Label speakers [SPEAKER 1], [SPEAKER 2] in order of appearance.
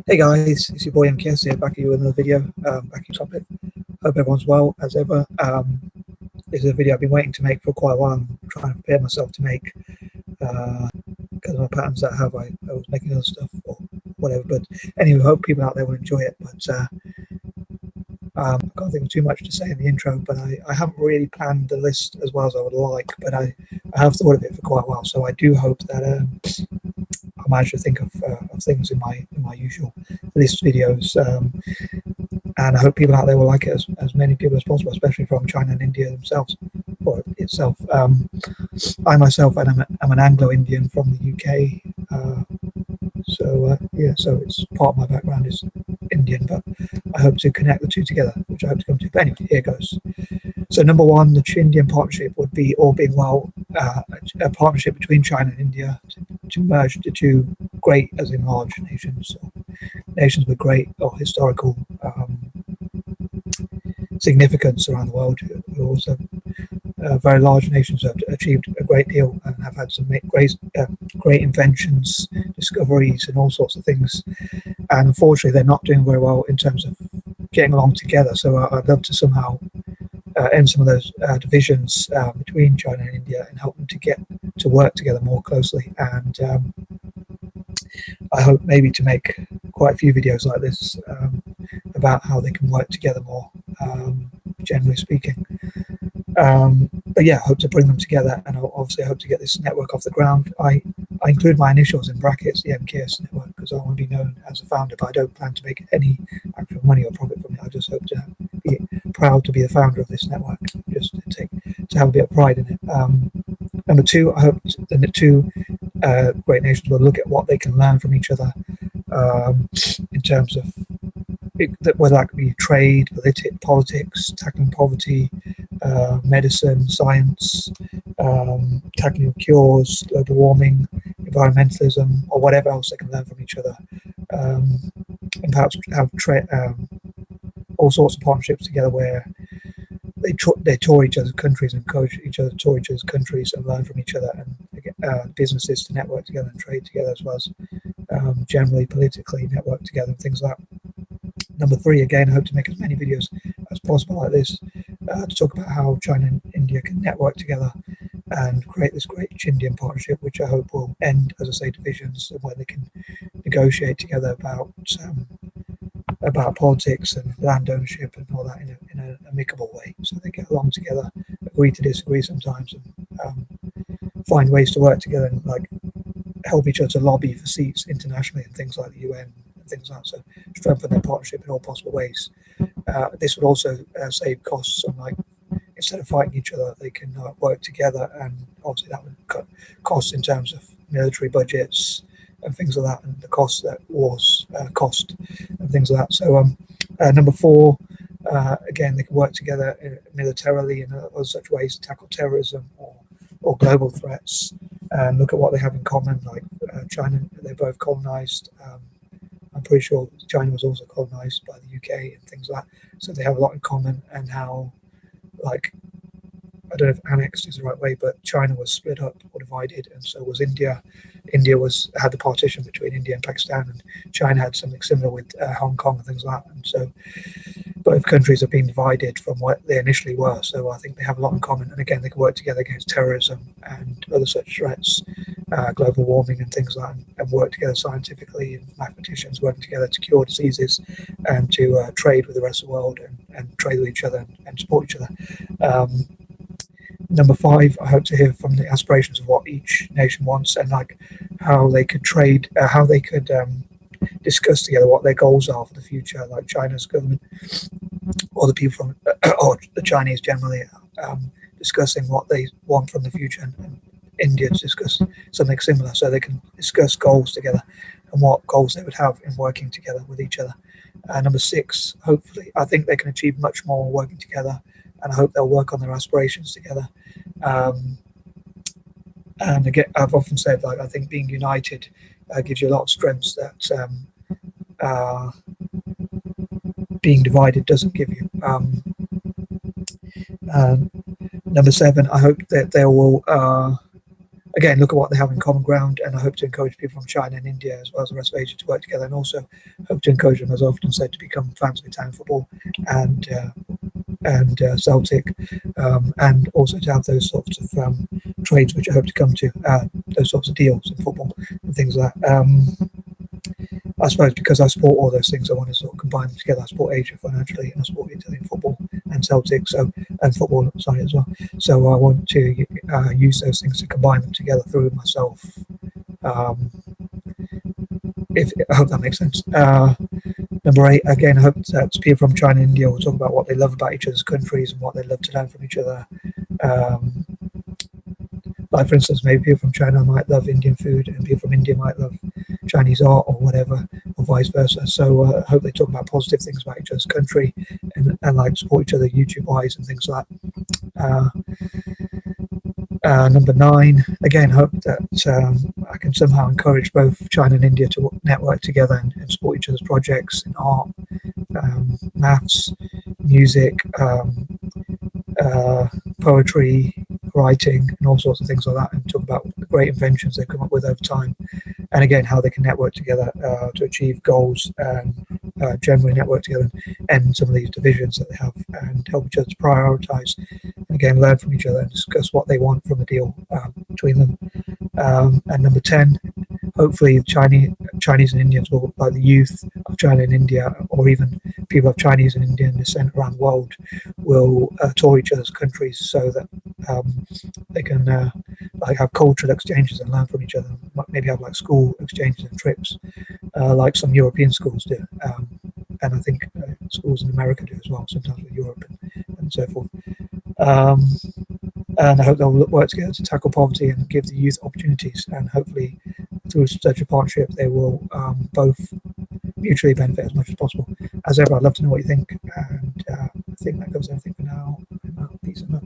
[SPEAKER 1] Hey guys, it's your boy M.K.S here, back at you with another video, back in topic. Hope everyone's well, as ever. This is a video I've been waiting to make for quite a while. I'm trying to prepare myself to make, because of my patterns that I have. I was making other stuff or whatever, but anyway, hope people out there will enjoy it. But I can't think of too much to say in the intro, but I haven't really planned the list as well as I would like, but I have thought of it for quite a while, so I do hope that I manage to think of things in my usual list videos, and I hope people out there will like it, as many people as possible, especially from China and India themselves, or itself. I myself am an Anglo-Indian from the UK, so it's part of my background is Indian, but I hope to connect the two together, which I hope to come to. But anyway, here goes. So number one, the Chindian partnership would be, all being well, a partnership between China and India to merge the two great, as in large nations, or nations with great or historical significance around the world, who are also very large nations who have achieved a great deal and have had some great inventions, discoveries, and all sorts of things. And unfortunately, they're not doing very well in terms of getting along together. So I'd love to somehow end some of those divisions between China and India and help them to get to work together more closely. And I hope maybe to make quite a few videos like this about how they can work together more, generally speaking. But yeah, I hope to bring them together, and obviously I hope to get this network off the ground. I include my initials in brackets, the M.K.S network, because I want to be known as a founder, but I don't plan to make any actual money or profit from it. I just hope to be proud to be the founder of this network, just to have a bit of pride in it. Number two, I hope the two great nations will look at what they can learn from each other, in terms of whether that could be trade, politics, tackling poverty, medicine, science, tackling cures, global warming, environmentalism, or whatever else they can learn from each other, and perhaps have all sorts of partnerships together where they tour each other's countries and encourage each other to tour each other's countries and learn from each other, and get businesses to network together and trade together, as well as generally politically network together and things like that. Number three, again, I hope to make as many videos as possible like this, to talk about how China and India can network together and create this great Chindian partnership, which I hope will end, as I say, divisions, and where they can negotiate together about politics and land ownership and all that in an amicable way, so they get along together, agree to disagree sometimes, and find ways to work together and like help each other to lobby for seats internationally and things like the UN and things like that. So strengthen their partnership in all possible ways. This would also save costs on, like, instead of fighting each other, they can work together, and obviously that would cut costs in terms of military budgets and things like that, and the costs that wars cost and things like that. So number four, again, they can work together militarily in other such ways to tackle terrorism or global threats, and look at what they have in common. Like China, they're both colonized. I'm pretty sure China was also colonized by the UK and things like that. So they have a lot in common, and how, like, I don't know if annexed is the right way, but China was split up or divided, and so was India. India had the partition between India and Pakistan, and China had something similar with Hong Kong and things like that. And so both countries have been divided from what they initially were. So I think they have a lot in common, and again, they can work together against terrorism and other such threats, global warming and things like that, and work together scientifically, and mathematicians working together to cure diseases and to trade with the rest of the world, and trade with each other and support each other. Number five, I hope to hear from the aspirations of what each nation wants, and like how they could trade, how they could discuss together what their goals are for the future, like China's government or the people from, or the Chinese generally, discussing what they want from the future, and Indians discuss something similar, so they can discuss goals together and what goals they would have in working together with each other. Number six, hopefully, I think they can achieve much more working together, and I hope they'll work on their aspirations together. And again, I've often said, like, I think being united gives you a lot of strengths that being divided doesn't give you. Number seven, I hope that they will again, look at what they have in common ground, and I hope to encourage people from China and India as well as the rest of Asia to work together, and also hope to encourage them, as I often said, to become fans of Italian football and Celtic, and also to have those sorts of trades which I hope to come to, those sorts of deals in football and things like that. I suppose because I support all those things, I want to sort of combine them together. I support Asia financially, and I support Italian football and Celtic, and football, sorry, as well. So I want to use those things to combine them together through myself. I hope that makes sense. Number 8, again, I hope that people from China and India will talk about what they love about each other's countries and what they love to learn from each other. Like, for instance, maybe people from China might love Indian food and people from India might love Chinese art or whatever, or vice versa. So I hope they talk about positive things about each other's country and like support each other YouTube-wise and things like that. Number 9, again, hope that I can somehow encourage both China and India to network together and support each other's projects in art, maths, music, poetry, writing, and all sorts of things like that, and talk about the great inventions they've come up with over time, and again how they can network together to achieve goals and generally network together and end some of these divisions that they have, and help each other to prioritize and again learn from each other and discuss what they want from a deal between them. And number 10, hopefully Chinese and Indians will, like the youth of China and India, or even people of Chinese and Indian descent around the world, will tour each other's countries so that they can like have cultural exchanges and learn from each other. Maybe have like school exchanges and trips, like some European schools do, and I think schools in America do as well, sometimes with Europe and so forth. And I hope they'll work together to tackle poverty and give the youth opportunities, and hopefully through such a partnership they will both mutually benefit as much as possible. As ever, I'd love to know what you think, and I think that covers everything for now. Peace and love.